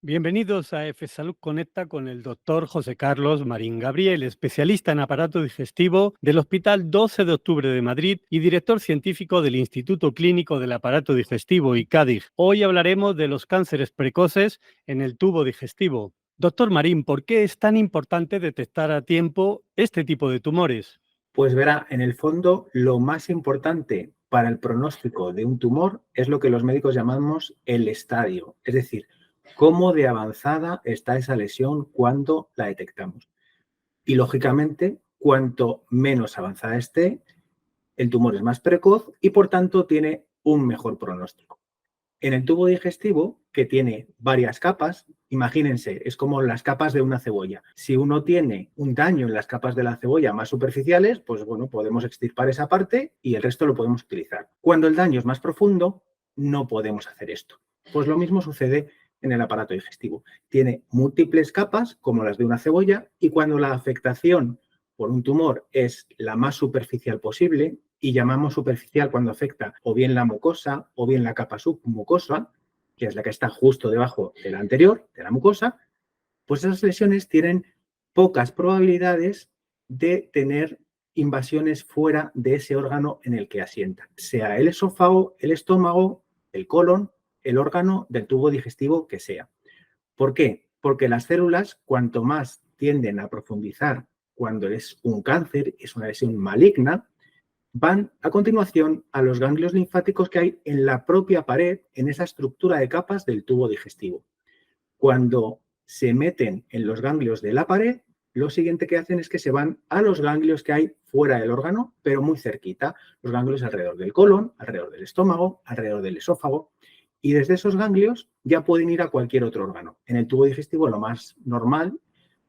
Bienvenidos a F Salud Conecta con el doctor José Carlos Marín Gabriel, especialista en aparato digestivo del Hospital 12 de Octubre de Madrid y director científico del Instituto Clínico del Aparato Digestivo ICADIG. Hoy hablaremos de los cánceres precoces en el tubo digestivo. Doctor Marín, ¿por qué es tan importante detectar a tiempo este tipo de tumores? Pues verá, en el fondo, lo más importante para el pronóstico de un tumor es lo que los médicos llamamos el estadio, es decir, cómo de avanzada está esa lesión cuando la detectamos. Y lógicamente, cuanto menos avanzada esté, el tumor es más precoz y por tanto tiene un mejor pronóstico. En el tubo digestivo, que tiene varias capas, imagínense, es como las capas de una cebolla. Si uno tiene un daño en las capas de la cebolla más superficiales, pues bueno, podemos extirpar esa parte y el resto lo podemos utilizar. Cuando el daño es más profundo, no podemos hacer esto. Pues lo mismo sucede en el aparato digestivo. Tiene múltiples capas, como las de una cebolla, y cuando la afectación por un tumor es la más superficial posible, y llamamos superficial cuando afecta o bien la mucosa o bien la capa submucosa, que es la que está justo debajo de la anterior, de la mucosa, pues esas lesiones tienen pocas probabilidades de tener invasiones fuera de ese órgano en el que asientan, sea el esófago, el estómago, el colon, el órgano del tubo digestivo que sea. ¿Por qué? Porque las células, cuanto más tienden a profundizar cuando es un cáncer, es una lesión maligna, van a continuación a los ganglios linfáticos que hay en la propia pared, en esa estructura de capas del tubo digestivo. Cuando se meten en los ganglios de la pared, lo siguiente que hacen es que se van a los ganglios que hay fuera del órgano, pero muy cerquita, los ganglios alrededor del colon, alrededor del estómago, alrededor del esófago, y desde esos ganglios ya pueden ir a cualquier otro órgano. En el tubo digestivo lo más normal,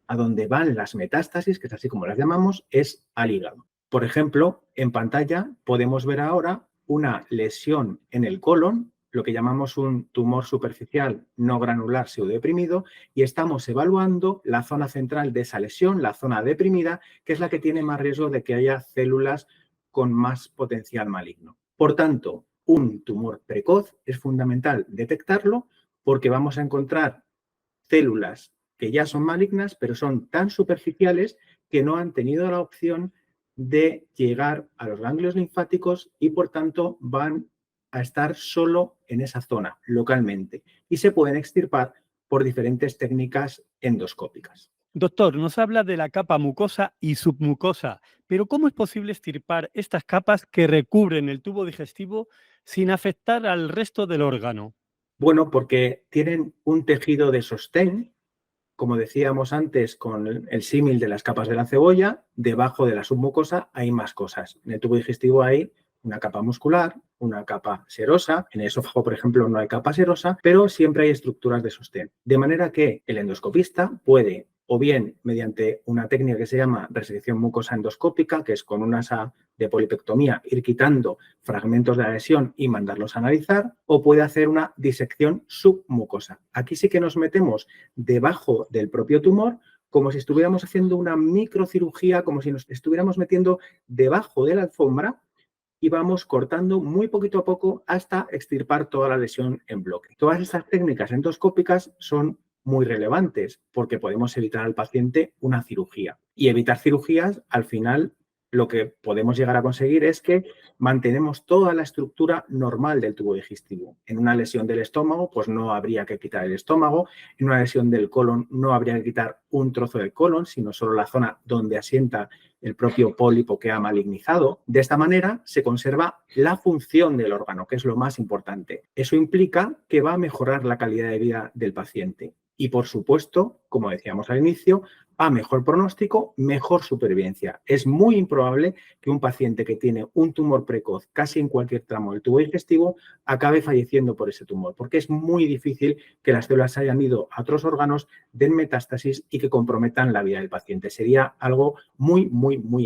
a donde van las metástasis, que es así como las llamamos, es al hígado. Por ejemplo, en pantalla podemos ver ahora una lesión en el colon, lo que llamamos un tumor superficial no granular pseudodeprimido, y estamos evaluando la zona central de esa lesión, la zona deprimida, que es la que tiene más riesgo de que haya células con más potencial maligno. Por tanto, un tumor precoz es fundamental detectarlo porque vamos a encontrar células que ya son malignas, pero son tan superficiales que no han tenido la opción de llegar a los ganglios linfáticos y por tanto van a estar solo en esa zona localmente y se pueden extirpar por diferentes técnicas endoscópicas. Doctor, nos habla de la capa mucosa y submucosa, pero ¿cómo es posible extirpar estas capas que recubren el tubo digestivo sin afectar al resto del órgano? Bueno, porque tienen un tejido de sostén, como decíamos antes con el símil de las capas de la cebolla, debajo de la submucosa hay más cosas. En el tubo digestivo hay una capa muscular, una capa serosa. En el esófago, por ejemplo, no hay capa serosa, pero siempre hay estructuras de sostén. De manera que el endoscopista puede, o bien mediante una técnica que se llama resección mucosa endoscópica, que es con una asa de polipectomía ir quitando fragmentos de la lesión y mandarlos a analizar, o puede hacer una disección submucosa. Aquí sí que nos metemos debajo del propio tumor, como si estuviéramos haciendo una microcirugía, como si nos estuviéramos metiendo debajo de la alfombra y vamos cortando muy poquito a poco hasta extirpar toda la lesión en bloque. Todas estas técnicas endoscópicas son muy relevantes porque podemos evitar al paciente una cirugía. Y evitar cirugías, al final, lo que podemos llegar a conseguir es que mantenemos toda la estructura normal del tubo digestivo. En una lesión del estómago, pues no habría que quitar el estómago. En una lesión del colon no habría que quitar un trozo del colon, sino solo la zona donde asienta el propio pólipo que ha malignizado. De esta manera se conserva la función del órgano, que es lo más importante. Eso implica que va a mejorar la calidad de vida del paciente. Y por supuesto, como decíamos al inicio, a mejor pronóstico, mejor supervivencia. Es muy improbable que un paciente que tiene un tumor precoz casi en cualquier tramo del tubo digestivo acabe falleciendo por ese tumor, porque es muy difícil que las células hayan ido a otros órganos, den metástasis y que comprometan la vida del paciente. Sería algo muy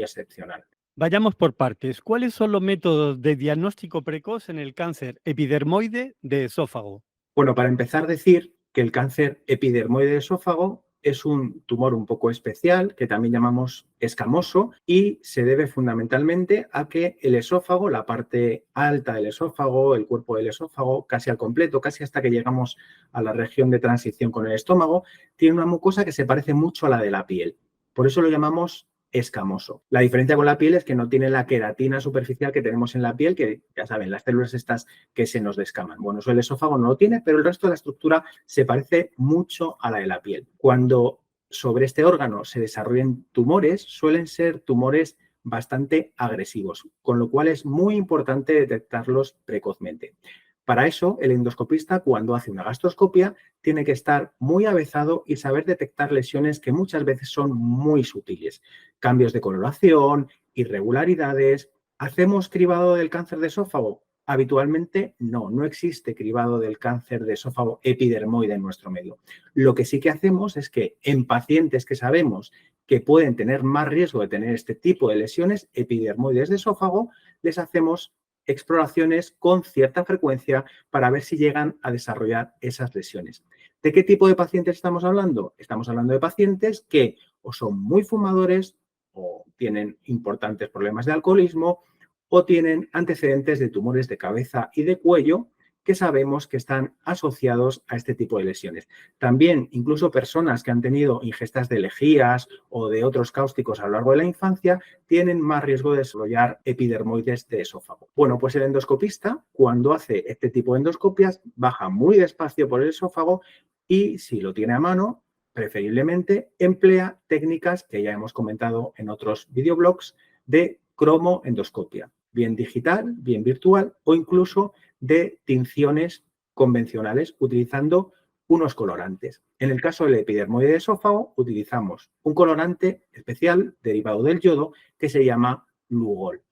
excepcional. Vayamos por partes. ¿Cuáles son los métodos de diagnóstico precoz en el cáncer epidermoide de esófago? Bueno, para empezar, decir que el cáncer epidermoide de esófago es un tumor un poco especial que también llamamos escamoso y se debe fundamentalmente a que el esófago, la parte alta del esófago, el cuerpo del esófago, casi al completo, casi hasta que llegamos a la región de transición con el estómago, tiene una mucosa que se parece mucho a la de la piel. Por eso lo llamamos escamoso. La diferencia con la piel es que no tiene la queratina superficial que tenemos en la piel, que ya saben, las células estas que se nos descaman. Bueno, eso el esófago no lo tiene, pero el resto de la estructura se parece mucho a la de la piel. Cuando sobre este órgano se desarrollan tumores, suelen ser tumores bastante agresivos, con lo cual es muy importante detectarlos precozmente. Para eso, el endoscopista, cuando hace una gastroscopia, tiene que estar muy avezado y saber detectar lesiones que muchas veces son muy sutiles. Cambios de coloración, irregularidades. ¿Hacemos cribado del cáncer de esófago? Habitualmente no existe cribado del cáncer de esófago epidermoide en nuestro medio. Lo que sí que hacemos es que en pacientes que sabemos que pueden tener más riesgo de tener este tipo de lesiones epidermoides de esófago, les hacemos exploraciones con cierta frecuencia para ver si llegan a desarrollar esas lesiones. ¿De qué tipo de pacientes estamos hablando? Estamos hablando de pacientes que o son muy fumadores o tienen importantes problemas de alcoholismo o tienen antecedentes de tumores de cabeza y de cuello que sabemos que están asociados a este tipo de lesiones. También incluso personas que han tenido ingestas de lejías o de otros cáusticos a lo largo de la infancia tienen más riesgo de desarrollar epidermoides de esófago. Bueno, pues el endoscopista, cuando hace este tipo de endoscopias, baja muy despacio por el esófago y, si lo tiene a mano, preferiblemente emplea técnicas que ya hemos comentado en otros videoblogs de cromoendoscopia, bien digital, bien virtual o incluso de tinciones convencionales utilizando unos colorantes. En el caso del epidermoide de esófago utilizamos un colorante especial derivado del yodo que se llama Lugol.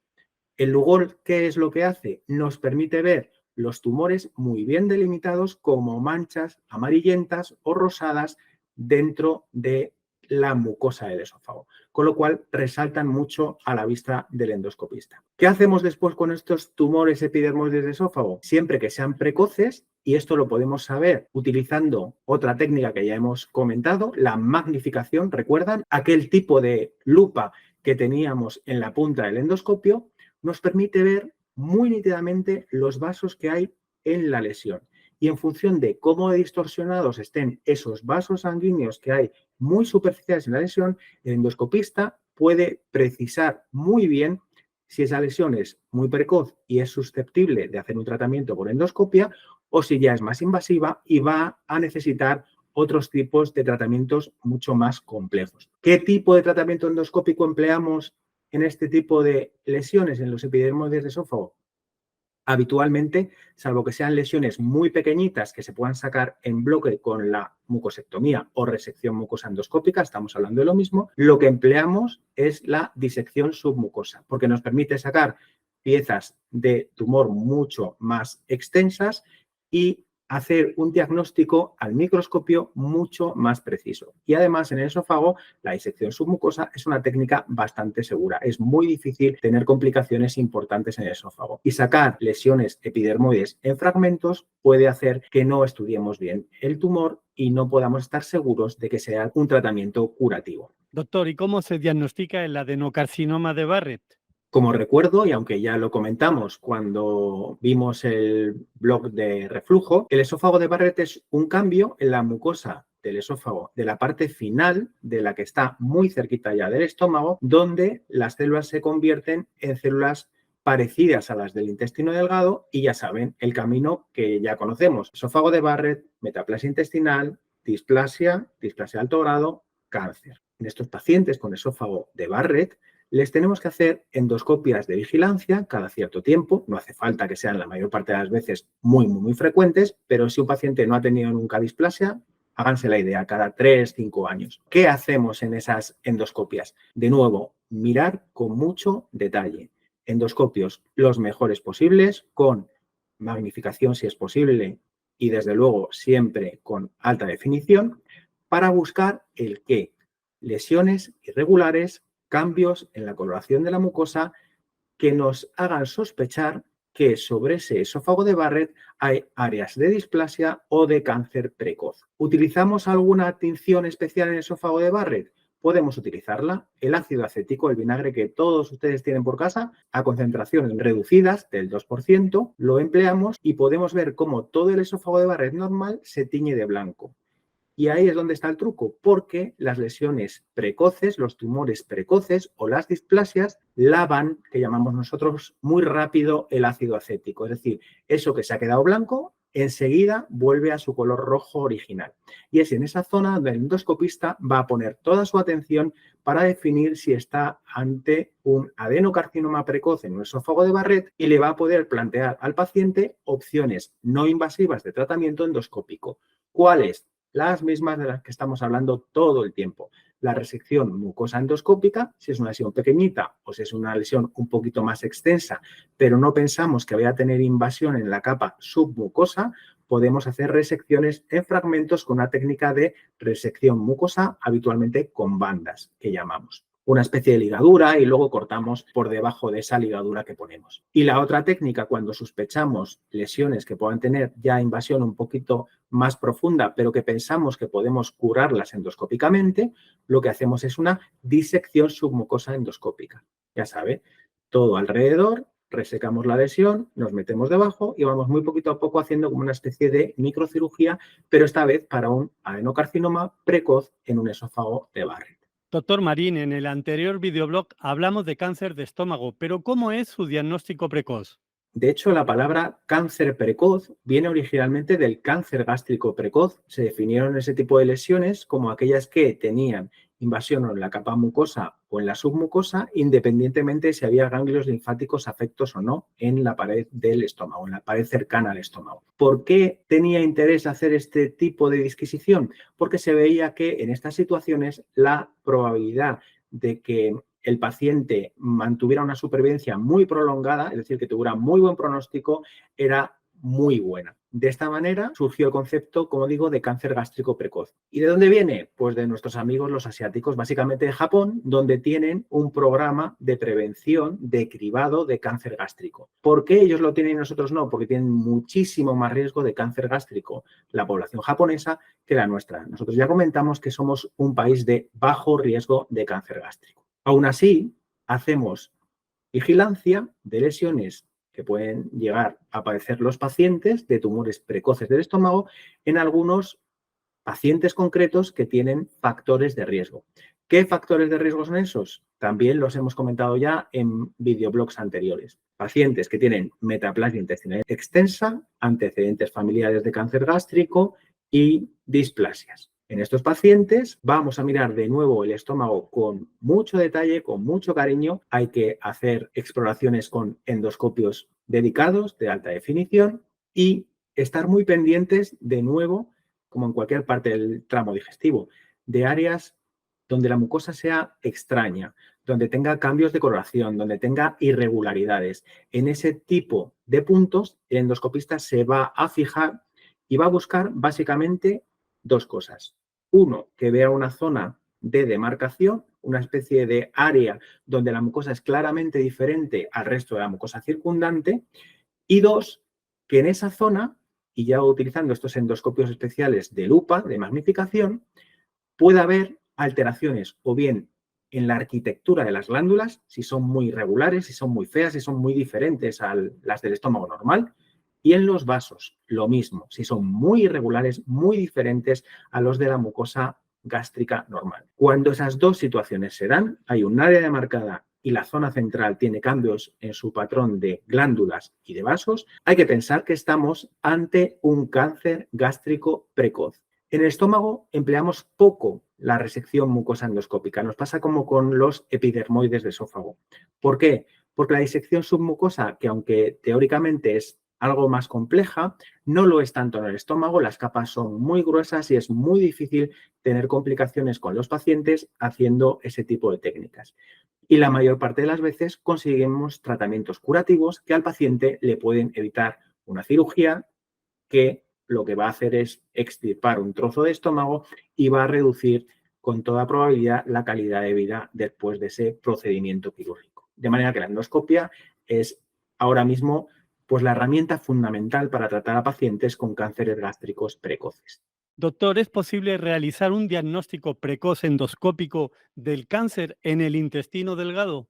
El Lugol, ¿qué es lo que hace? Nos permite ver los tumores muy bien delimitados como manchas amarillentas o rosadas dentro de la mucosa del esófago, con lo cual resaltan mucho a la vista del endoscopista. ¿Qué hacemos después con estos tumores epidermoides de esófago? Siempre que sean precoces, y esto lo podemos saber utilizando otra técnica que ya hemos comentado, la magnificación. ¿Recuerdan? Aquel tipo de lupa que teníamos en la punta del endoscopio nos permite ver muy nítidamente los vasos que hay en la lesión. Y en función de cómo distorsionados estén esos vasos sanguíneos que hay muy superficiales en la lesión, el endoscopista puede precisar muy bien si esa lesión es muy precoz y es susceptible de hacer un tratamiento por endoscopia o si ya es más invasiva y va a necesitar otros tipos de tratamientos mucho más complejos. ¿Qué tipo de tratamiento endoscópico empleamos en este tipo de lesiones en los epidermoides de esófago? Habitualmente, salvo que sean lesiones muy pequeñitas que se puedan sacar en bloque con la mucosectomía o resección mucosa endoscópica, estamos hablando de lo mismo, lo que empleamos es la disección submucosa, porque nos permite sacar piezas de tumor mucho más extensas y hacer un diagnóstico al microscopio mucho más preciso. Y además, en el esófago, la disección submucosa es una técnica bastante segura. Es muy difícil tener complicaciones importantes en el esófago. Y sacar lesiones epidermoides en fragmentos puede hacer que no estudiemos bien el tumor y no podamos estar seguros de que sea un tratamiento curativo. Doctor, ¿y cómo se diagnostica el adenocarcinoma de Barrett? Como recuerdo, y aunque ya lo comentamos cuando vimos el blog de reflujo, el esófago de Barrett es un cambio en la mucosa del esófago, de la parte final, de la que está muy cerquita ya del estómago, donde las células se convierten en células parecidas a las del intestino delgado y ya saben, el camino que ya conocemos. Esófago de Barrett, metaplasia intestinal, displasia de alto grado, cáncer. En estos pacientes con esófago de Barrett, les tenemos que hacer endoscopias de vigilancia cada cierto tiempo. No hace falta que sean la mayor parte de las veces muy frecuentes, pero si un paciente no ha tenido nunca displasia, háganse la idea, cada 3-5 años. ¿Qué hacemos en esas endoscopias? De nuevo, mirar con mucho detalle. Endoscopios los mejores posibles, con magnificación si es posible y desde luego siempre con alta definición, para buscar el qué. Lesiones irregulares, cambios en la coloración de la mucosa que nos hagan sospechar que sobre ese esófago de Barrett hay áreas de displasia o de cáncer precoz. ¿Utilizamos alguna tinción especial en el esófago de Barrett? Podemos utilizarla. El ácido acético, el vinagre que todos ustedes tienen por casa, a concentraciones reducidas del 2%, lo empleamos y podemos ver cómo todo el esófago de Barrett normal se tiñe de blanco. Y ahí es donde está el truco, porque las lesiones precoces, los tumores precoces o las displasias lavan, que llamamos nosotros, muy rápido el ácido acético. Es decir, eso que se ha quedado blanco, enseguida vuelve a su color rojo original. Y es en esa zona donde el endoscopista va a poner toda su atención para definir si está ante un adenocarcinoma precoz en un esófago de Barrett y le va a poder plantear al paciente opciones no invasivas de tratamiento endoscópico. ¿Cuáles? Las mismas de las que estamos hablando todo el tiempo. La resección mucosa endoscópica, si es una lesión pequeñita o si es una lesión un poquito más extensa, pero no pensamos que vaya a tener invasión en la capa submucosa, podemos hacer resecciones en fragmentos con una técnica de resección mucosa, habitualmente con bandas, que llamamos. Una especie de ligadura y luego cortamos por debajo de esa ligadura que ponemos. Y la otra técnica, cuando sospechamos lesiones que puedan tener ya invasión un poquito más profunda, pero que pensamos que podemos curarlas endoscópicamente, lo que hacemos es una disección submucosa endoscópica. Ya sabe, todo alrededor, resecamos la lesión, nos metemos debajo y vamos muy poquito a poco haciendo como una especie de microcirugía, pero esta vez para un adenocarcinoma precoz en un esófago de Barrett. Doctor Marín, en el anterior videoblog hablamos de cáncer de estómago, pero ¿cómo es su diagnóstico precoz? De hecho, la palabra cáncer precoz viene originalmente del cáncer gástrico precoz. Se definieron ese tipo de lesiones como aquellas que tenían invasión en la capa mucosa o en la submucosa, independientemente si había ganglios linfáticos afectos o no en la pared del estómago, en la pared cercana al estómago. ¿Por qué tenía interés hacer este tipo de disquisición? Porque se veía que en estas situaciones la probabilidad de que el paciente mantuviera una supervivencia muy prolongada, es decir, que tuviera muy buen pronóstico, era muy buena. De esta manera surgió el concepto, como digo, de cáncer gástrico precoz. ¿Y de dónde viene? Pues de nuestros amigos los asiáticos, básicamente de Japón, donde tienen un programa de prevención de cribado de cáncer gástrico. ¿Por qué ellos lo tienen y nosotros no? Porque tienen muchísimo más riesgo de cáncer gástrico la población japonesa que la nuestra. Nosotros ya comentamos que somos un país de bajo riesgo de cáncer gástrico. Aún así, hacemos vigilancia de lesiones que pueden llegar a padecer los pacientes de tumores precoces del estómago en algunos pacientes concretos que tienen factores de riesgo. ¿Qué factores de riesgo son esos? También los hemos comentado ya en videoblogs anteriores. Pacientes que tienen metaplasia intestinal extensa, antecedentes familiares de cáncer gástrico y displasias. En estos pacientes vamos a mirar de nuevo el estómago con mucho detalle, con mucho cariño. Hay que hacer exploraciones con endoscopios dedicados de alta definición y estar muy pendientes de nuevo, como en cualquier parte del tramo digestivo, de áreas donde la mucosa sea extraña, donde tenga cambios de coloración, donde tenga irregularidades. En ese tipo de puntos, el endoscopista se va a fijar y va a buscar básicamente dos cosas. Uno, que vea una zona de demarcación, una especie de área donde la mucosa es claramente diferente al resto de la mucosa circundante. Y dos, que en esa zona, y ya utilizando estos endoscopios especiales de lupa, de magnificación, pueda haber alteraciones o bien en la arquitectura de las glándulas, si son muy irregulares, si son muy feas, si son muy diferentes a las del estómago normal, y en los vasos, lo mismo, si son muy irregulares, muy diferentes a los de la mucosa gástrica normal. Cuando esas dos situaciones se dan, hay un área demarcada y la zona central tiene cambios en su patrón de glándulas y de vasos, hay que pensar que estamos ante un cáncer gástrico precoz. En el estómago empleamos poco la resección mucosa endoscópica. Nos pasa como con los epidermoides de esófago. ¿Por qué? Porque la disección submucosa, que aunque teóricamente es algo más compleja, no lo es tanto en el estómago. Las capas son muy gruesas y es muy difícil tener complicaciones con los pacientes haciendo ese tipo de técnicas. Y la mayor parte de las veces conseguimos tratamientos curativos que al paciente le pueden evitar una cirugía que lo que va a hacer es extirpar un trozo de estómago y va a reducir con toda probabilidad la calidad de vida después de ese procedimiento quirúrgico. De manera que la endoscopia es ahora mismo pues la herramienta fundamental para tratar a pacientes con cánceres gástricos precoces. Doctor, ¿es posible realizar un diagnóstico precoz endoscópico del cáncer en el intestino delgado?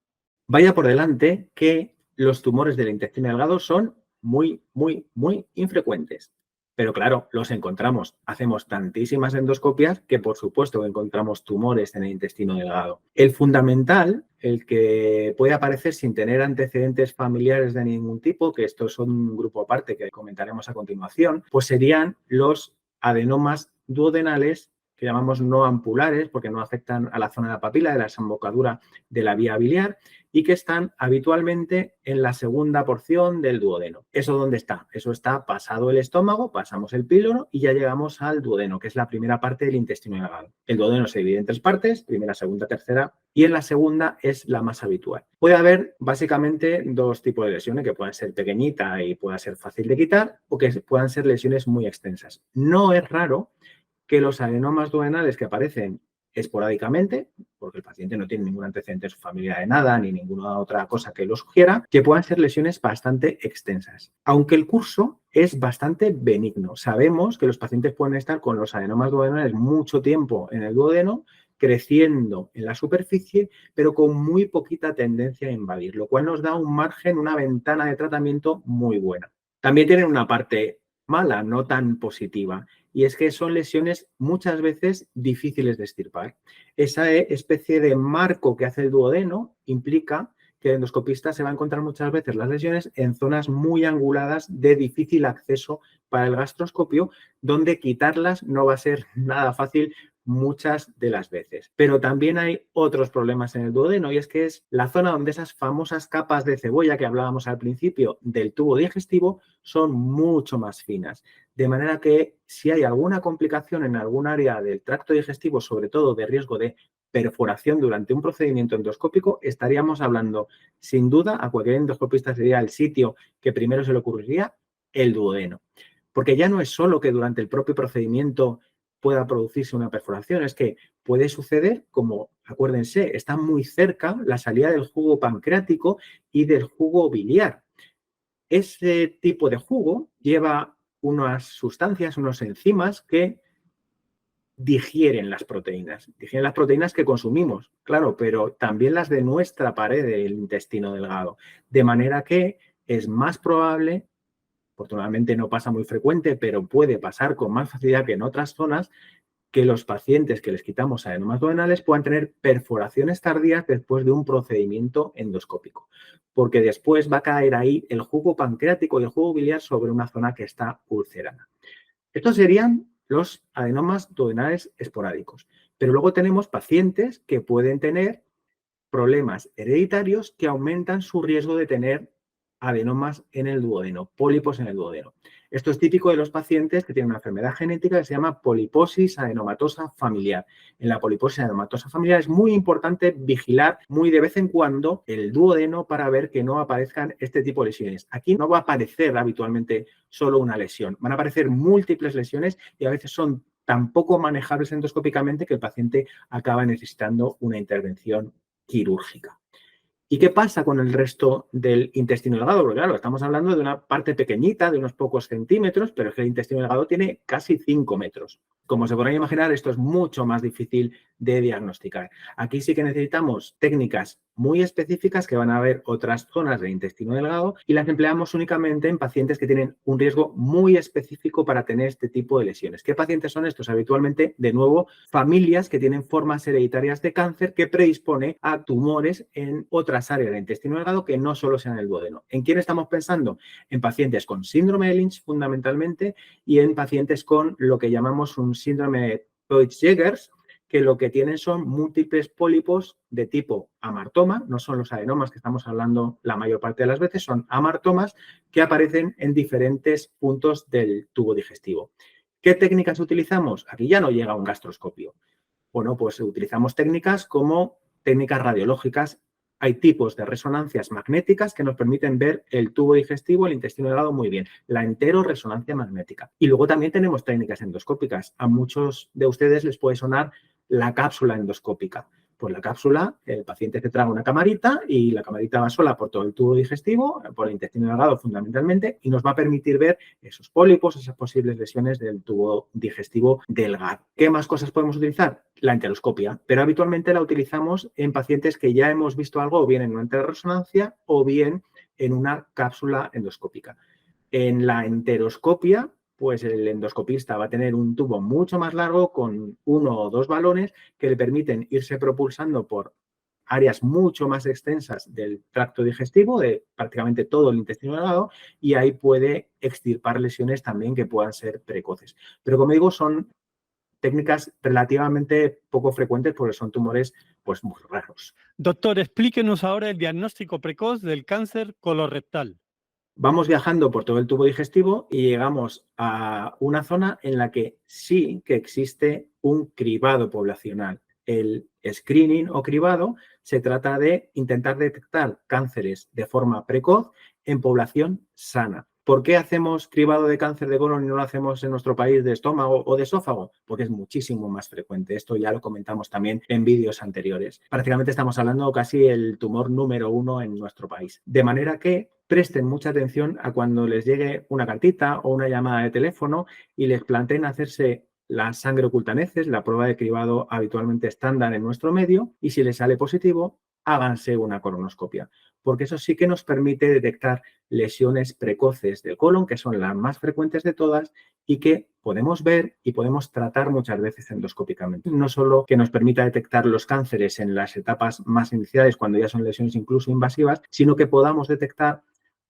Vaya por delante que los tumores del intestino delgado son muy, muy, muy infrecuentes. Pero claro, los encontramos. Hacemos tantísimas endoscopias que por supuesto que encontramos tumores en el intestino delgado. El fundamental, el que puede aparecer sin tener antecedentes familiares de ningún tipo, que estos son un grupo aparte que comentaremos a continuación, pues serían los adenomas duodenales, que llamamos no ampulares porque no afectan a la zona de la papila, de la desembocadura de la vía biliar, y que están habitualmente en la segunda porción del duodeno. ¿Eso dónde está? Eso está pasado el estómago, pasamos el píloro y ya llegamos al duodeno, que es la primera parte del intestino delgado. El duodeno se divide en 3 partes, primera, segunda, tercera, y en la segunda es la más habitual. Puede haber básicamente 2 tipos de lesiones, que puedan ser pequeñita y pueda ser fácil de quitar, o que puedan ser lesiones muy extensas. No es raro que los adenomas duodenales que aparecen esporádicamente, porque el paciente no tiene ningún antecedente en su familia de nada, ni ninguna otra cosa que lo sugiera, que puedan ser lesiones bastante extensas. Aunque el curso es bastante benigno. Sabemos que los pacientes pueden estar con los adenomas duodenales mucho tiempo en el duodeno, creciendo en la superficie, pero con muy poquita tendencia a invadir, lo cual nos da un margen, una ventana de tratamiento muy buena. También tienen una parte mala, no tan positiva, y es que son lesiones muchas veces difíciles de extirpar. Esa especie de marco que hace el duodeno implica que el endoscopista se va a encontrar muchas veces las lesiones en zonas muy anguladas de difícil acceso para el gastroscopio, donde quitarlas no va a ser nada fácil muchas de las veces. Pero también hay otros problemas en el duodeno, y es que es la zona donde esas famosas capas de cebolla que hablábamos al principio del tubo digestivo son mucho más finas. De manera que si hay alguna complicación en algún área del tracto digestivo, sobre todo de riesgo de perforación durante un procedimiento endoscópico, estaríamos hablando, sin duda, a cualquier endoscopista sería el sitio que primero se le ocurriría, el duodeno. Porque ya no es solo que durante el propio procedimiento pueda producirse una perforación, es que puede suceder como, acuérdense, está muy cerca la salida del jugo pancreático y del jugo biliar. Ese tipo de jugo lleva unas sustancias, unas enzimas que digieren las proteínas. Digieren las proteínas que consumimos, claro, pero también las de nuestra pared del intestino delgado. De manera que es más probable, afortunadamente no pasa muy frecuente, pero puede pasar con más facilidad que en otras zonas, que los pacientes que les quitamos adenomas duodenales puedan tener perforaciones tardías después de un procedimiento endoscópico, porque después va a caer ahí el jugo pancreático y el jugo biliar sobre una zona que está ulcerada. Estos serían los adenomas duodenales esporádicos, pero luego tenemos pacientes que pueden tener problemas hereditarios que aumentan su riesgo de tener adenomas en el duodeno, pólipos en el duodeno. Esto es típico de los pacientes que tienen una enfermedad genética que se llama poliposis adenomatosa familiar. En la poliposis adenomatosa familiar es muy importante vigilar muy de vez en cuando el duodeno para ver que no aparezcan este tipo de lesiones. Aquí no va a aparecer habitualmente solo una lesión, van a aparecer múltiples lesiones y a veces son tan poco manejables endoscópicamente que el paciente acaba necesitando una intervención quirúrgica. ¿Y qué pasa con el resto del intestino delgado? Porque claro, estamos hablando de una parte pequeñita, de unos pocos centímetros, pero es que el intestino delgado tiene casi 5 metros. Como se podrán imaginar, esto es mucho más difícil de diagnosticar. Aquí sí que necesitamos técnicas muy específicas que van a ver otras zonas del intestino delgado y las empleamos únicamente en pacientes que tienen un riesgo muy específico para tener este tipo de lesiones. ¿Qué pacientes son estos? Habitualmente, de nuevo, familias que tienen formas hereditarias de cáncer que predispone a tumores en otras áreas del intestino delgado que no solo sean el duodeno. ¿En quién estamos pensando? En pacientes con síndrome de Lynch fundamentalmente y en pacientes con lo que llamamos un síndrome de Peutz-Jeghers, que lo que tienen son múltiples pólipos de tipo amartoma, no son los adenomas que estamos hablando la mayor parte de las veces, son amartomas que aparecen en diferentes puntos del tubo digestivo. ¿Qué técnicas utilizamos? Aquí ya no llega un gastroscopio. Bueno, pues utilizamos técnicas como técnicas radiológicas. Hay tipos de resonancias magnéticas que nos permiten ver el tubo digestivo, el intestino delgado muy bien. La enteroresonancia magnética. Y luego también tenemos técnicas endoscópicas. A muchos de ustedes les puede sonar la cápsula endoscópica. Pues la cápsula, el paciente se traga una camarita y la camarita va sola por todo el tubo digestivo, por el intestino delgado fundamentalmente, y nos va a permitir ver esos pólipos, esas posibles lesiones del tubo digestivo delgado. ¿Qué más cosas podemos utilizar? La enteroscopia, pero habitualmente la utilizamos en pacientes que ya hemos visto algo o bien en una enteroresonancia o bien en una cápsula endoscópica. En la enteroscopia, pues el endoscopista va a tener un tubo mucho más largo con 1 o 2 balones que le permiten irse propulsando por áreas mucho más extensas del tracto digestivo, de prácticamente todo el intestino delgado, y ahí puede extirpar lesiones también que puedan ser precoces. Pero como digo, son técnicas relativamente poco frecuentes porque son tumores pues muy raros. Doctor, explíquenos ahora el diagnóstico precoz del cáncer colorectal. Vamos viajando por todo el tubo digestivo y llegamos a una zona en la que sí que existe un cribado poblacional. El screening o cribado se trata de intentar detectar cánceres de forma precoz en población sana. ¿Por qué hacemos cribado de cáncer de colon y no lo hacemos en nuestro país de estómago o de esófago? Porque es muchísimo más frecuente. Esto ya lo comentamos también en vídeos anteriores. Prácticamente estamos hablando casi el tumor número 1 en nuestro país. De manera que presten mucha atención a cuando les llegue una cartita o una llamada de teléfono y les planteen hacerse la sangre oculta en heces, la prueba de cribado habitualmente estándar en nuestro medio, y si les sale positivo, háganse una colonoscopia, porque eso sí que nos permite detectar lesiones precoces del colon, que son las más frecuentes de todas y que podemos ver y podemos tratar muchas veces endoscópicamente. No solo que nos permita detectar los cánceres en las etapas más iniciales, cuando ya son lesiones incluso invasivas, sino que podamos detectar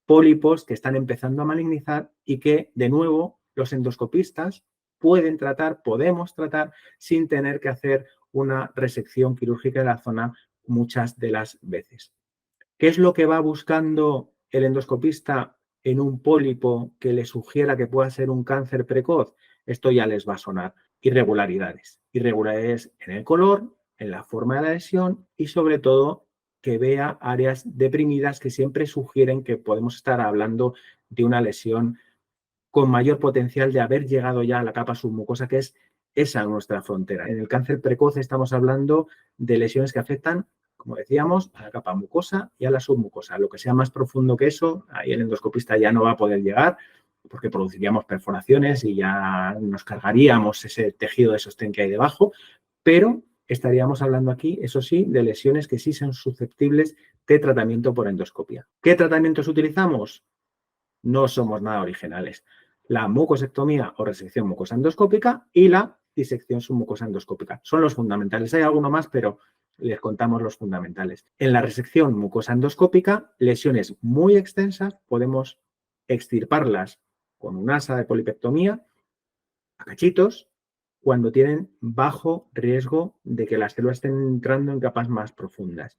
pólipos que están empezando a malignizar y que, de nuevo, los endoscopistas pueden tratar, podemos tratar sin tener que hacer una resección quirúrgica de la zona muchas de las veces. ¿Qué es lo que va buscando el endoscopista en un pólipo que le sugiera que pueda ser un cáncer precoz? Esto ya les va a sonar. Irregularidades. Irregularidades en el color, en la forma de la lesión y sobre todo que vea áreas deprimidas que siempre sugieren que podemos estar hablando de una lesión con mayor potencial de haber llegado ya a la capa submucosa, que es esa nuestra frontera. En el cáncer precoz estamos hablando de lesiones que afectan, como decíamos, a la capa mucosa y a la submucosa. Lo que sea más profundo que eso, ahí el endoscopista ya no va a poder llegar porque produciríamos perforaciones y ya nos cargaríamos ese tejido de sostén que hay debajo, pero estaríamos hablando aquí, eso sí, de lesiones que sí son susceptibles de tratamiento por endoscopia. ¿Qué tratamientos utilizamos? No somos nada originales. La mucosectomía o resección mucosa endoscópica y la disección submucosa endoscópica. Son los fundamentales. Hay alguno más, pero les contamos los fundamentales. En la resección mucosa endoscópica, lesiones muy extensas, podemos extirparlas con un asa de polipectomía a cachitos cuando tienen bajo riesgo de que las células estén entrando en capas más profundas.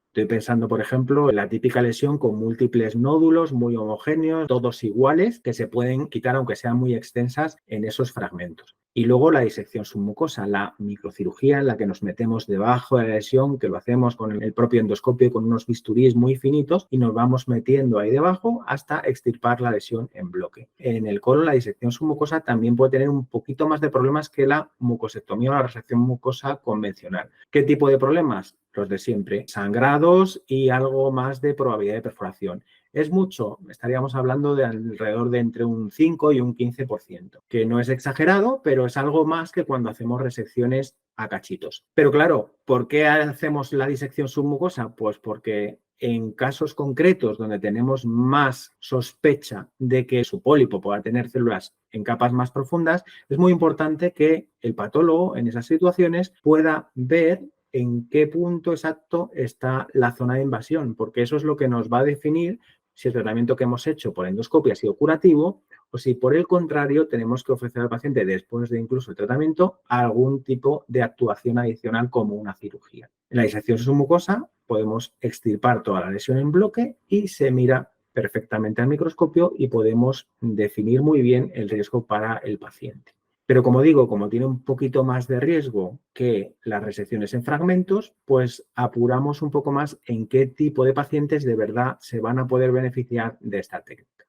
Estoy pensando, por ejemplo, en la típica lesión con múltiples nódulos muy homogéneos, todos iguales, que se pueden quitar aunque sean muy extensas en esos fragmentos. Y luego la disección submucosa, la microcirugía en la que nos metemos debajo de la lesión, que lo hacemos con el propio endoscopio con unos bisturís muy finitos y nos vamos metiendo ahí debajo hasta extirpar la lesión en bloque. En el colon, la disección submucosa también puede tener un poquito más de problemas que la mucosectomía o la resección mucosa convencional. ¿Qué tipo de problemas? Los de siempre, sangrados y algo más de probabilidad de perforación. ¿Es mucho? Estaríamos hablando de alrededor de entre un 5 y un 15%, que no es exagerado, pero es algo más que cuando hacemos resecciones a cachitos. Pero claro, ¿por qué hacemos la disección submucosa? Pues porque en casos concretos donde tenemos más sospecha de que su pólipo pueda tener células en capas más profundas, es muy importante que el patólogo en esas situaciones pueda ver en qué punto exacto está la zona de invasión, porque eso es lo que nos va a definir si el tratamiento que hemos hecho por endoscopia ha sido curativo o si por el contrario tenemos que ofrecer al paciente después de incluso el tratamiento algún tipo de actuación adicional como una cirugía. En la disección submucosa podemos extirpar toda la lesión en bloque y se mira perfectamente al microscopio y podemos definir muy bien el riesgo para el paciente. Pero como digo, como tiene un poquito más de riesgo que las resecciones en fragmentos, pues apuramos un poco más en qué tipo de pacientes de verdad se van a poder beneficiar de esta técnica.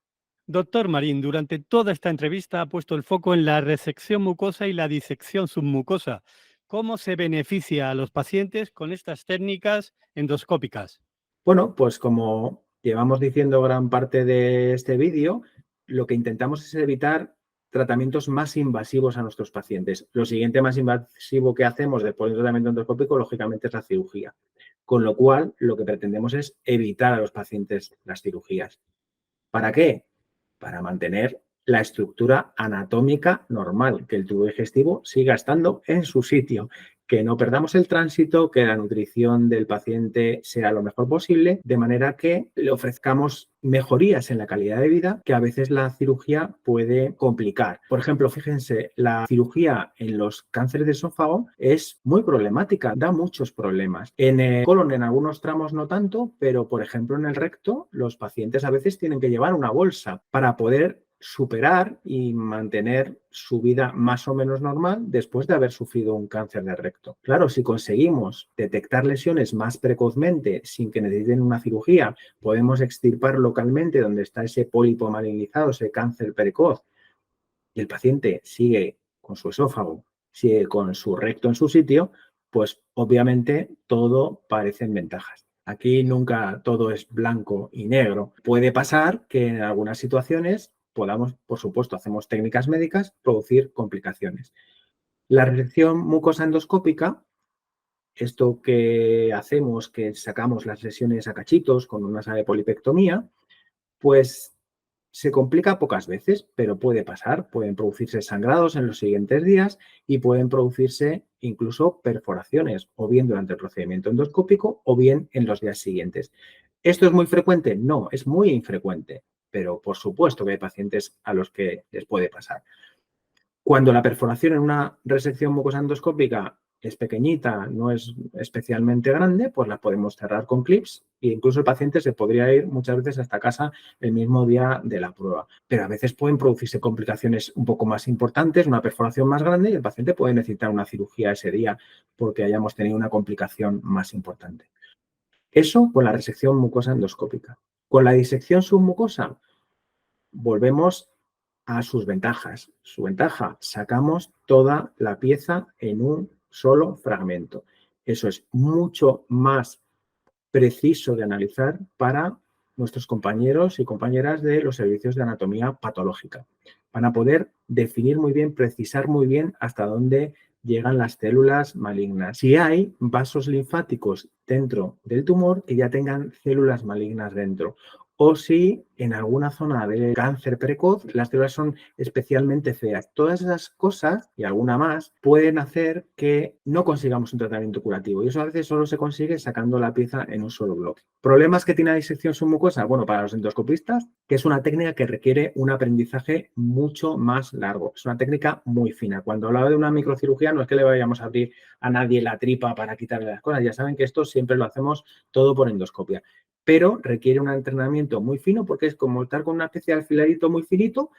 Doctor Marín, durante toda esta entrevista ha puesto el foco en la resección mucosa y la disección submucosa. ¿Cómo se beneficia a los pacientes con estas técnicas endoscópicas? Bueno, pues como llevamos diciendo gran parte de este vídeo, lo que intentamos es evitar tratamientos más invasivos a nuestros pacientes. Lo siguiente más invasivo que hacemos después del tratamiento endoscópico, lógicamente, es la cirugía. Con lo cual, lo que pretendemos es evitar a los pacientes las cirugías. ¿Para qué? Para mantener la estructura anatómica normal, que el tubo digestivo siga estando en su sitio, que no perdamos el tránsito, que la nutrición del paciente sea lo mejor posible, de manera que le ofrezcamos mejorías en la calidad de vida que a veces la cirugía puede complicar. Por ejemplo, fíjense, la cirugía en los cánceres de esófago es muy problemática, da muchos problemas. En el colon, en algunos tramos no tanto, pero por ejemplo en el recto, los pacientes a veces tienen que llevar una bolsa para poder superar y mantener su vida más o menos normal después de haber sufrido un cáncer de recto. Claro, si conseguimos detectar lesiones más precozmente sin que necesiten una cirugía, podemos extirpar localmente donde está ese pólipo malignizado, ese cáncer precoz, y el paciente sigue con su esófago, sigue con su recto en su sitio, pues obviamente todo parecen ventajas. Aquí nunca todo es blanco y negro. Puede pasar que en algunas situaciones podamos, por supuesto, hacemos técnicas médicas, producir complicaciones. La resección mucosa endoscópica, esto que hacemos, que sacamos las lesiones a cachitos con una sala de polipectomía, pues se complica pocas veces, pero puede pasar. Pueden producirse sangrados en los siguientes días y pueden producirse incluso perforaciones, o bien durante el procedimiento endoscópico o bien en los días siguientes. ¿Esto es muy frecuente? No, es muy infrecuente, pero por supuesto que hay pacientes a los que les puede pasar. Cuando la perforación en una resección mucosa endoscópica es pequeñita, no es especialmente grande, pues la podemos cerrar con clips e incluso el paciente se podría ir muchas veces hasta casa el mismo día de la prueba. Pero a veces pueden producirse complicaciones un poco más importantes, una perforación más grande y el paciente puede necesitar una cirugía ese día porque hayamos tenido una complicación más importante. Eso con la resección mucosa endoscópica. Con la disección submucosa volvemos a sus ventajas. Su ventaja, sacamos toda la pieza en un solo fragmento. Eso es mucho más preciso de analizar para nuestros compañeros y compañeras de los servicios de anatomía patológica. Van a poder definir muy bien, precisar muy bien hasta dónde llegan las células malignas. Si hay vasos linfáticos dentro del tumor que ya tengan células malignas dentro, o si en alguna zona del cáncer precoz las células son especialmente feas. Todas esas cosas y alguna más pueden hacer que no consigamos un tratamiento curativo y eso a veces solo se consigue sacando la pieza en un solo bloque. ¿Problemas que tiene la disección submucosa? Bueno, para los endoscopistas, que es una técnica que requiere un aprendizaje mucho más largo. Es una técnica muy fina. Cuando hablaba de una microcirugía no es que le vayamos a abrir a nadie la tripa para quitarle las cosas. Ya saben que esto siempre lo hacemos todo por endoscopia, pero requiere un entrenamiento muy fino porque es como estar con una especie de alfilerito muy finito,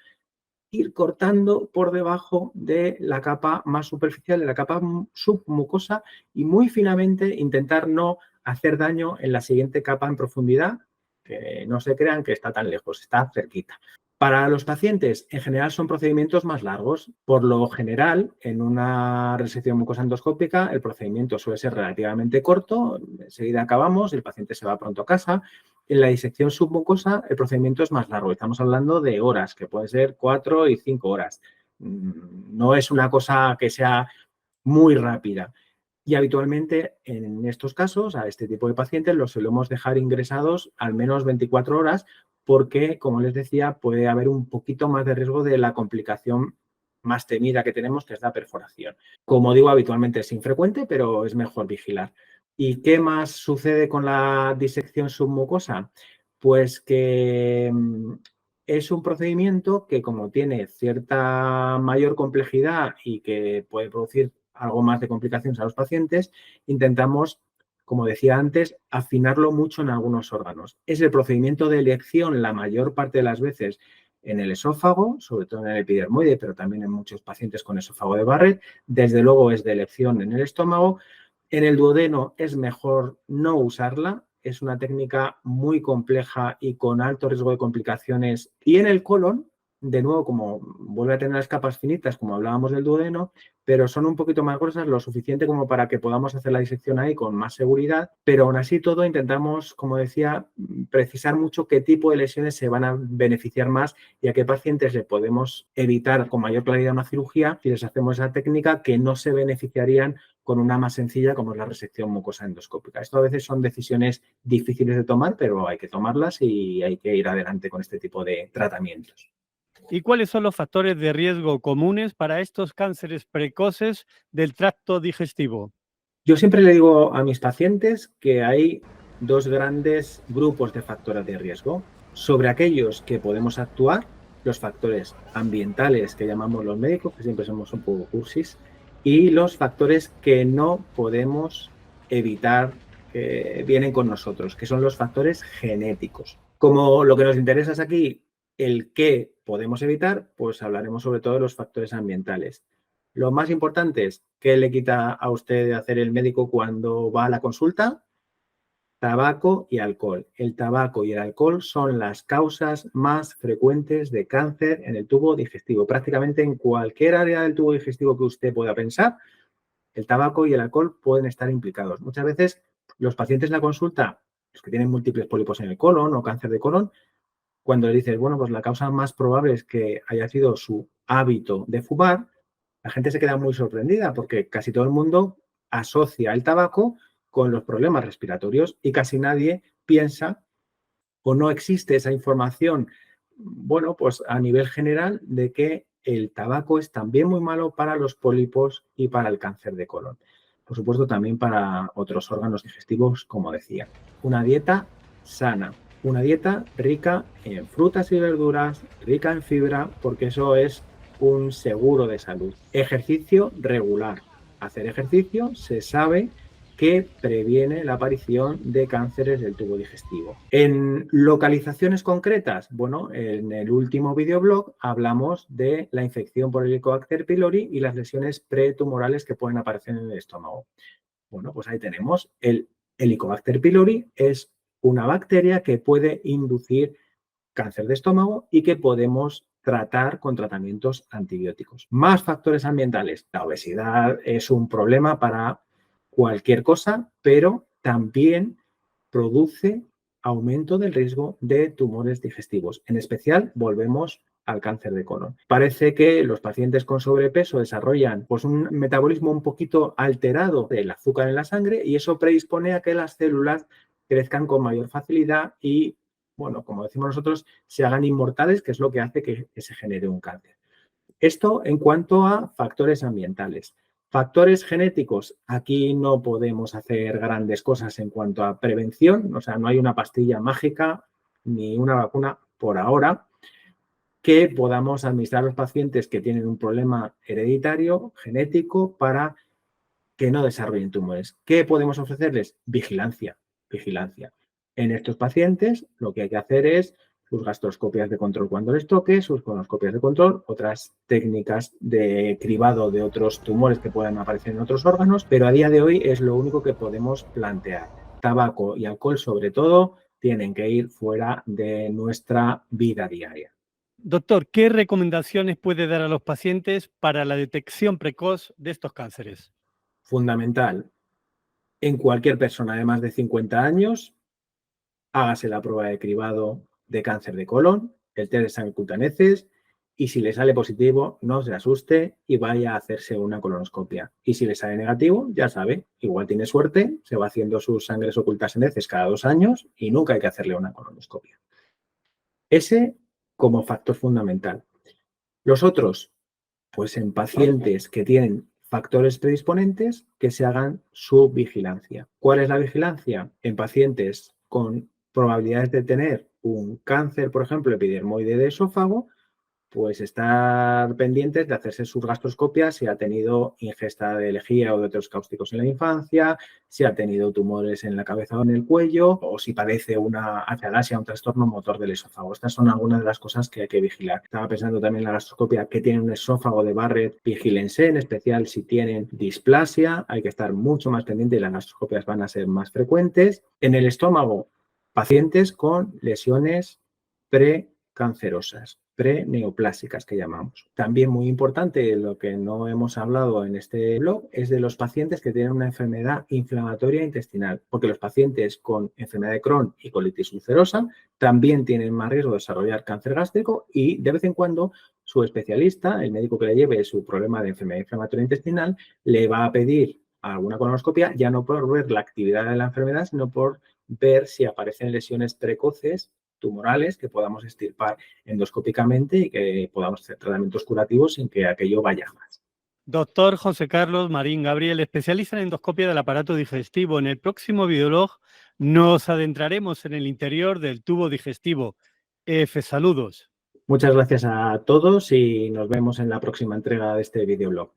ir cortando por debajo de la capa más superficial, de la capa submucosa y muy finamente intentar no hacer daño en la siguiente capa en profundidad, que no se crean que está tan lejos, está cerquita. Para los pacientes, en general, son procedimientos más largos. Por lo general, en una resección mucosa endoscópica, el procedimiento suele ser relativamente corto, enseguida acabamos, el paciente se va pronto a casa. En la disección submucosa, el procedimiento es más largo. Estamos hablando de horas, que pueden ser 4 y 5 horas. No es una cosa que sea muy rápida. Y habitualmente en estos casos, a este tipo de pacientes los solemos dejar ingresados al menos 24 horas porque, como les decía, puede haber un poquito más de riesgo de la complicación más temida que tenemos, que es la perforación. Como digo, habitualmente es infrecuente, pero es mejor vigilar. ¿Y qué más sucede con la disección submucosa? Pues que es un procedimiento que, como tiene cierta mayor complejidad y que puede producir algo más de complicaciones a los pacientes, intentamos, como decía antes, afinarlo mucho en algunos órganos. Es el procedimiento de elección la mayor parte de las veces en el esófago, sobre todo en el epidermoide, pero también en muchos pacientes con esófago de Barrett. Desde luego es de elección en el estómago. En el duodeno es mejor no usarla. Es una técnica muy compleja y con alto riesgo de complicaciones. Y en el colon, de nuevo, como vuelve a tener las capas finitas, como hablábamos del duodeno, pero son un poquito más gruesas, lo suficiente como para que podamos hacer la disección ahí con más seguridad, pero aún así todo intentamos, como decía, precisar mucho qué tipo de lesiones se van a beneficiar más y a qué pacientes le podemos evitar con mayor claridad una cirugía si les hacemos esa técnica que no se beneficiarían con una más sencilla como es la resección mucosa endoscópica. Esto a veces son decisiones difíciles de tomar, pero hay que tomarlas y hay que ir adelante con este tipo de tratamientos. ¿Y cuáles son los factores de riesgo comunes para estos cánceres precoces del tracto digestivo? Yo siempre le digo a mis pacientes que hay dos grandes grupos de factores de riesgo. Sobre aquellos que podemos actuar, los factores ambientales que llamamos los médicos, que siempre somos un poco cursis, y los factores que no podemos evitar, que vienen con nosotros, que son los factores genéticos. Como lo que nos interesa es aquí el qué podemos evitar, pues hablaremos sobre todo de los factores ambientales. Lo más importante es, ¿qué le quita a usted de hacer el médico cuando va a la consulta? Tabaco y alcohol. El tabaco y el alcohol son las causas más frecuentes de cáncer en el tubo digestivo. Prácticamente en cualquier área del tubo digestivo que usted pueda pensar, el tabaco y el alcohol pueden estar implicados. Muchas veces los pacientes en la consulta, los que tienen múltiples pólipos en el colon o cáncer de colon, cuando le dices, bueno, pues la causa más probable es que haya sido su hábito de fumar, la gente se queda muy sorprendida porque casi todo el mundo asocia el tabaco con los problemas respiratorios y casi nadie piensa o no existe esa información, bueno, pues a nivel general de que el tabaco es también muy malo para los pólipos y para el cáncer de colon. Por supuesto, también para otros órganos digestivos, como decía. Una dieta sana, una dieta rica en frutas y verduras, rica en fibra, porque eso es un seguro de salud. Ejercicio regular. Hacer ejercicio se sabe que previene la aparición de cánceres del tubo digestivo. En localizaciones concretas, bueno, en el último videoblog hablamos de la infección por Helicobacter pylori y las lesiones pretumorales que pueden aparecer en el estómago. Bueno, pues ahí tenemos el Helicobacter pylori, es una bacteria que puede inducir cáncer de estómago y que podemos tratar con tratamientos antibióticos. Más factores ambientales. La obesidad es un problema para cualquier cosa, pero también produce aumento del riesgo de tumores digestivos. En especial, volvemos al cáncer de colon. Parece que los pacientes con sobrepeso desarrollan pues, un metabolismo un poquito alterado del azúcar en la sangre y eso predispone a que las células crezcan con mayor facilidad y, bueno, como decimos nosotros, se hagan inmortales, que es lo que hace que se genere un cáncer. Esto en cuanto a factores ambientales. Factores genéticos, aquí no podemos hacer grandes cosas en cuanto a prevención, o sea, no hay una pastilla mágica ni una vacuna por ahora que podamos administrar a los pacientes que tienen un problema hereditario, genético, para que no desarrollen tumores. ¿Qué podemos ofrecerles? Vigilancia, vigilancia. En estos pacientes lo que hay que hacer es sus gastroscopias de control cuando les toque, sus colonoscopias de control, otras técnicas de cribado de otros tumores que puedan aparecer en otros órganos, pero a día de hoy es lo único que podemos plantear. Tabaco y alcohol, sobre todo, tienen que ir fuera de nuestra vida diaria. Doctor, ¿qué recomendaciones puede dar a los pacientes para la detección precoz de estos cánceres? Fundamental. En cualquier persona de más de 50 años, hágase la prueba de cribado de cáncer de colon, el test de sangre cutaneces, y si le sale positivo, no se asuste y vaya a hacerse una colonoscopia. Y si le sale negativo, ya sabe, igual tiene suerte, se va haciendo sus sangres ocultas en heces cada 2 años y nunca hay que hacerle una colonoscopia. Ese como factor fundamental. Los otros, pues en pacientes que tienen factores predisponentes, que se hagan su vigilancia. ¿Cuál es la vigilancia? En pacientes con probabilidades de tener un cáncer, por ejemplo, epidermoide de esófago, pues estar pendientes de hacerse sus gastroscopias si ha tenido ingesta de lejía o de otros cáusticos en la infancia, si ha tenido tumores en la cabeza o en el cuello, o si padece una acialasia, un trastorno motor del esófago. Estas son algunas de las cosas que hay que vigilar. Estaba pensando también en la gastroscopia que tiene un esófago de Barrett, vigílense, en especial si tienen displasia, hay que estar mucho más pendiente y las gastroscopias van a ser más frecuentes. En el estómago, pacientes con lesiones precancerosas. preneoplásicas que llamamos. También muy importante, lo que no hemos hablado en este blog, es de los pacientes que tienen una enfermedad inflamatoria intestinal, porque los pacientes con enfermedad de Crohn y colitis ulcerosa también tienen más riesgo de desarrollar cáncer gástrico y de vez en cuando su especialista, el médico que le lleve su problema de enfermedad inflamatoria intestinal, le va a pedir alguna colonoscopia, ya no por ver la actividad de la enfermedad, sino por ver si aparecen lesiones precoces tumorales que podamos extirpar endoscópicamente y que podamos hacer tratamientos curativos sin que aquello vaya más. Doctor José Carlos Marín Gabriel, especialista en endoscopia del aparato digestivo. En el próximo videolog nos adentraremos en el interior del tubo digestivo. Saludos. Muchas gracias a todos y nos vemos en la próxima entrega de este videoblog.